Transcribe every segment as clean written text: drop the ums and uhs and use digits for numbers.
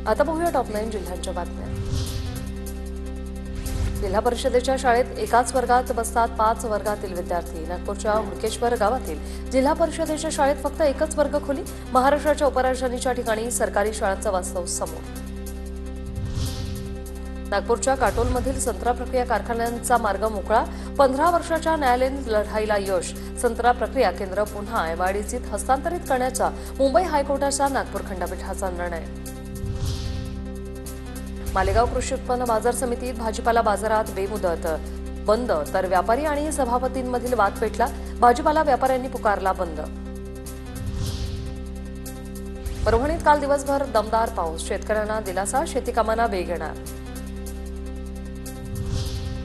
आता पाहूया टॉप 9 जिल्ह्यांच्या बातम्या। जिल्हा परिषदेच्या शाळेत एकाच वर्गात बसतात 5 वर्गातील विद्यार्थी। नागपूरच्या हुडकेश्वर गावातील जिल्हा परिषदेच्या शाळेत फक्त एकच वर्गखोली। महाराष्ट्राच्या उपराजधानीच्या ठिकाणी सरकारी शाळांचं वास्तव समोर। नागपूरच्या काटोलमधील संत्रा प्रक्रिया कारखान्यांचा मार्ग मोकळा। 15 वर्षाच्या न्यायालयीन लढाईला यश। संत्रा प्रक्रिया केंद्र पुन्हा एमआयडीसीत हस्तांतरित करण्याचा मुंबई हायकोर्टाचा नागपूर खंडपीठाचा निर्णय। मालेगाव कृषी उत्पन्न बाजार समितीत भाजीपाला बाजारात बेमुदत बंद, तर व्यापारी आणि सभापतींमधील वाद पेटला। भाजीपाला व्यापाऱ्यांनी पुकारला बंद। परभणीत काल दिवसभर दमदार पाऊस, शेतकऱ्यांना दिलासा, शेती कामांना वेग येणार।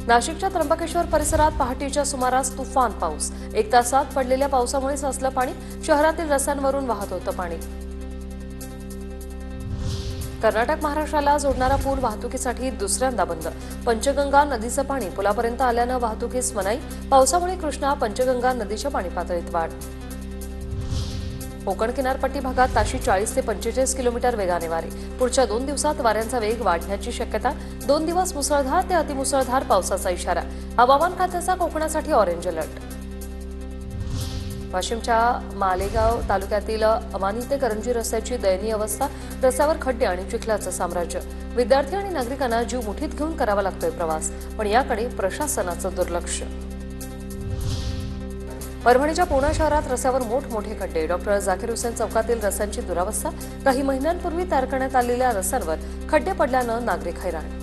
नाशिकच्या त्र्यंबकेश्वर परिसरात पहाटेच्या सुमारास तुफान पाऊस। 1 तासात पडलेल्या पावसामुळे साचलं पाणी, शहरातील रस्त्यांवरून वाहत होतं पाणी। कर्नाटक महाराष्ट्राला जोडणारा पूल वाहतुकीसाठी दुसऱ्यांदा बंद। पंचगंगा नदीचं पाणी पुलापर्यंत आल्यानं वाहतुकीस मनाई। पावसामुळे कृष्णा पंचगंगा नदीच्या पाणी पातळीत वाढ। कोकण किनारपट्टी भागात ताशी 40 ते 45 किलोमीटर वेगाने वारे। पुढच्या 2 दिवसात वाऱ्यांचा वेग वाढण्याची शक्यता। 2 दिवस मुसळधार ते अतिमुसळधार पावसाचा इशारा। हवामान खात्याचा कोकणासाठी ऑरेंज अलर्ट। वाशिमच्या मालेगाव तालुक्यातील अमानी ते करंजी रस्त्याची दयनीय अवस्था। रस्त्यावर खड्डे आणि चिखलाचं साम्राज्य। विद्यार्थी आणि नागरिकांना जीव मुठीत घेऊन करावा लागतोय प्रवास, पण याकडे प्रशासनाचं दुर्लक्ष। परभणीच्या पूर्णा शहरात रस्त्यावर मोठमोठे खड्डे। डॉक्टर झाकीर हुसेन चौकातील रस्त्यांची दुरावस्था। काही महिन्यांपूर्वी तयार करण्यात आलेल्या रस्त्यांवर खड्डे पडल्यानं नागरिक हैराण।